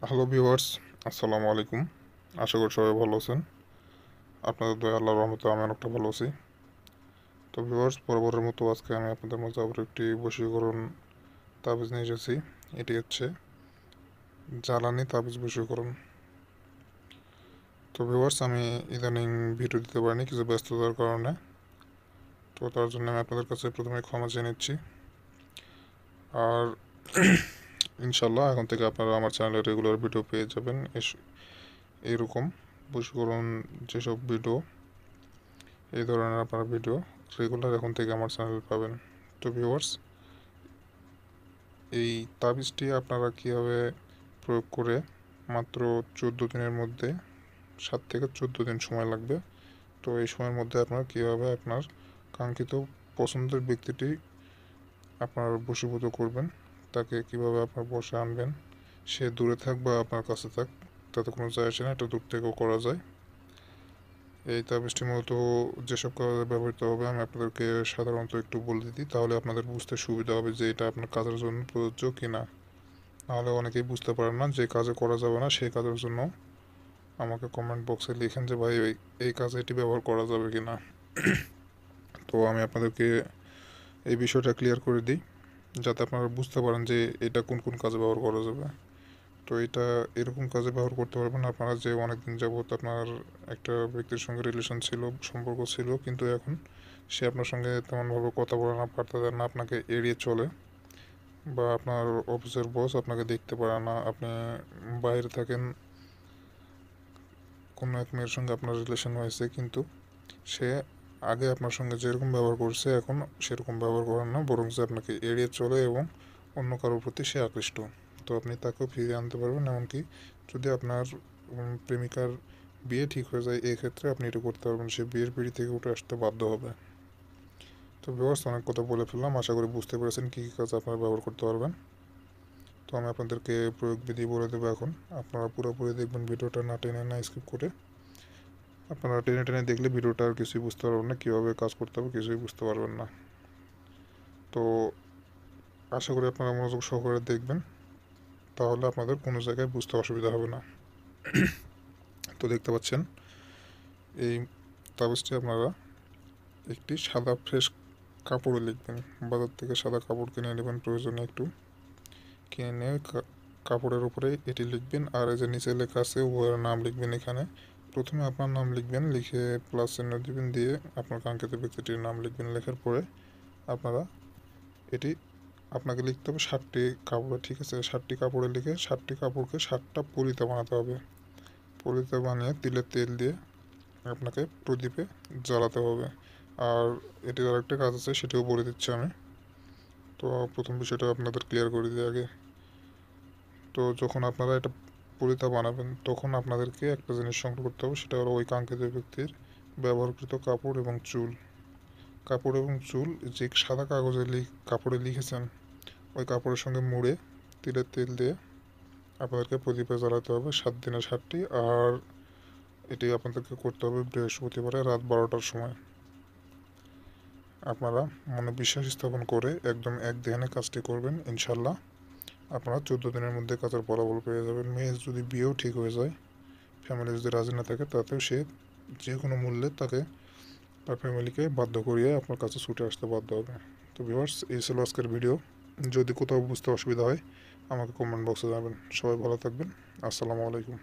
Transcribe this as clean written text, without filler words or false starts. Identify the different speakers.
Speaker 1: Hello viewers, আসসালামু আলাইকুম। আশা করি সবাই ভালো আছেন। আপনাদের দয়া আল্লাহর রহমতে আমি অনেকটা ভালো আছি। তো ভিউয়ার্স, বরাবরের মতো আজকে আমি আপনাদের মাঝে আবার একটি বশীকরণ তাবিজ নিয়ে এসেছি। এটি হচ্ছে জ্বালানি তাবিজ বশীকরণ। তো ভিউয়ার্স, আমি ইদানিং ভিডিও দিতে পারিনি কিছু ব্যস্ততার কারণে। তো তার জন্য আমি আপনাদের কাছে প্রথমে ক্ষমা চেয়ে নিচ্ছি। আর ইনশাল্লাহ এখন থেকে আপনারা আমার চ্যানেলে রেগুলার ভিডিও পেয়ে যাবেন। এরকম বশীকরণ যেসব ভিডিও, এই ধরনের আপনারা ভিডিও রেগুলার এখন থেকে আমার চ্যানেলে পাবেন। তো ভিউয়ার্স, এই তাবিজটি আপনারা কীভাবে প্রয়োগ করে মাত্র 14 দিনের মধ্যে, 7 থেকে 14 দিন সময় লাগবে। তো এই সময়ের মধ্যে আপনারা কীভাবে আপনার কাঙ্ক্ষিত পছন্দের ব্যক্তিটি আপনার বশীভূত করবেন, তাকে কিভাবে আপনার বশে আনবেন, সে দূরে থাক বা আপনার কাছে থাক, তাতে কোনো যায় আসে না, এটা দূর থেকেও করা যায়। এই তাবিজটি মূলত যেসব কাজে ব্যবহৃত হবে আমি আপনাদেরকে সাধারণত একটু বলে দিই, তাহলে আপনাদের বুঝতে সুবিধা হবে যে এটা আপনার কাজের জন্য প্রযোজ্য কি না। নাহলে অনেকেই বুঝতে পারেন না, যে কাজে করা যাবে না সেই কাজের জন্য আমাকে কমেন্ট বক্সে লিখেন যে ভাই এই কাজে এটি ব্যবহার করা যাবে কি না। তো আমি আপনাদেরকে এই বিষয়টা ক্লিয়ার করে দিই, যাতে আপনারা বুঝতে পারেন যে এটা কোন কোন কাজে ব্যবহার করা যাবে। তো এটা এরকম কাজে ব্যবহার করতে পারবেন আপনারা যে অনেকদিন যাবত আপনার একটা ব্যক্তির সঙ্গে রিলেশন ছিল, সম্পর্ক ছিল, কিন্তু এখন সে আপনার সঙ্গে তেমনভাবে কথা বলে না, বার্তা দেয় না, আপনাকে এড়িয়ে চলে, বা আপনার অফিসের বস আপনাকে দেখতে পারে না, আপনি বাইরে থাকেন, কোনো এক মেয়ের সঙ্গে আপনার রিলেশন হয়েছে, কিন্তু সে আগে আপনার সঙ্গে যেরকম ব্যবহার করছে এখন সেরকম ব্যবহার করেন না, বরং যে আপনাকে এড়িয়ে চলে এবং অন্য কারোর প্রতি সে আকৃষ্ট। তো আপনি তাকেও ফিরিয়ে আনতে পারবেন। এমনকি যদি আপনার প্রেমিকার বিয়ে ঠিক হয়ে যায়, এই ক্ষেত্রে আপনি এটা করতে পারবেন, সে বিয়ের পিঁড়ি থেকে উঠে আসতে বাধ্য হবে। তো ভিউয়ার্স, অনেক কথা বলে ফেললাম, আশা করি বুঝতে পেরেছেন কী কী কাজ আপনারা ব্যবহার করতে পারবেন। তো আমি আপনাদেরকে প্রয়োগ বিধি বলে দেবো এখন। আপনারা পুরোপুরি দেখবেন, ভিডিওটা না টেনে না স্কিপ করে। আপনারা টেনে টেনে দেখলে ভিডিওটা আর কিছুই বুঝতে পারবেন না, কীভাবে কাজ করতে হবে কিছুই বুঝতে পারবেন না। তো আশা করি আপনারা মনোযোগ সহকারে দেখবেন, তাহলে আপনাদের কোনো জায়গায় বুঝতে অসুবিধা হবে না। তো দেখতে পাচ্ছেন, এই তাবিজটি আপনারা একটি সাদা ফ্রেশ কাপড়ে লিখবেন। বাজার থেকে সাদা কাপড় কিনে নেবেন, প্রয়োজনে একটু কিনে নিয়ে কাপড়ের উপরে এটি লিখবেন। আর এই যে নিচে লেখা আছে উভয়ের নাম লিখবেন। এখানে প্রথমে আপনার নাম লিখবেন, লিখে প্লাস চিহ্ন দিবেন, দিয়ে আপনার কাঙ্ক্ষিত ব্যক্তিটির নাম লিখবেন। লেখার পরে আপনারা এটি আপনাকে লিখতে হবে 7টি কাপড়ে, ঠিক আছে? 7টি কাপড়ে লিখে 7টি কাপড়কে 7টা পলিতে বানাতে হবে। পলিতে বানিয়ে তিলের তেল দিয়ে আপনাকে প্রদীপে জ্বালাতে হবে। আর এটির আরেকটা কাজ আছে, সেটাও বলে দিচ্ছি আমি। তো প্রথম বিষয়টা আপনাদের ক্লিয়ার করে দিই আগে। তো যখন আপনারা এটা পলিতা বানাবেন, তখন আপনাদেরকে একটা জিনিস সংগ্রহ করতে হবে, সেটা হলো ওই কাঙ্ক্ষিত ব্যক্তির ব্যবহারকৃত কাপড় এবং চুল। কাপড় এবং চুল যে সাদা কাগজে কাপড়ে লিখেছেন, ওই কাপড়ের সঙ্গে মুড়ে তিলের তেল দিয়ে আপনাদেরকে প্রদীপে জ্বালাতে হবে 7 দিনে 7টি। আর এটি আপনাদেরকে করতে হবে বৃহস্পতিবারে রাত 12টার সময়। আপনারা মনে বিশ্বাস স্থাপন করে একদম এক ধ্যানে কাজটি করবেন, ইনশাল্লাহ আপনারা 14 দিনের মধ্যে কাজের ফলাফল পেয়ে যাবেন। মেয়ের যদি বিয়েও ঠিক হয়ে যায়, ফ্যামিলি যদি রাজি না থাকে, তাতেও সে যে কোনো মূল্যে তাকে তার ফ্যামিলিকে বাধ্য করিয়ে আপনার কাছে ছুটে আসতে বাধ্য হবে। তো ভিউয়ার্স, এই ছিল আজকের ভিডিও। যদি কোথাও বুঝতে অসুবিধা হয় আমাকে কমেন্ট বক্সে জানাবেন। সবাই ভালো থাকবেন। আসসালামু আলাইকুম।